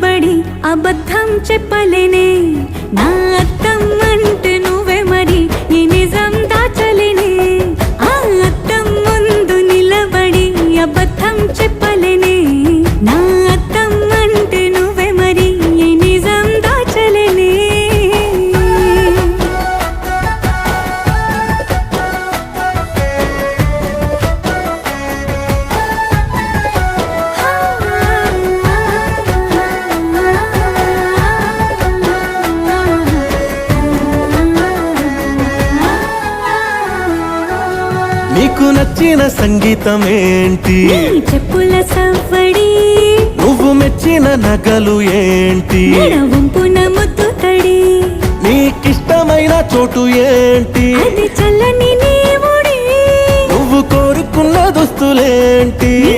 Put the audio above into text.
నిలబడి అబద్ధం చెప్పలేనే నా అద్దం అంటే నువ్వే మరి ఈ నిజం దాచలేనే ఆ అద్దం ముందు నిలబడి అబద్ధం చెప్పలేనే నా అద్దం అంటే నువ్వే మరి ఈ నిజం దాచలేనే నీకు నచ్చిన సంగీతం ఏంటి నీ చెప్పుల సవ్వడి నువ్వు మెచ్చిన నగలు ఏంటి వంపున ముద్దు తడి నీకిష్టమైన చోటు ఏంటి అది చల్లని నీ ఒడి నువ్వు కోరుకున్న దుస్తులేంటి నీ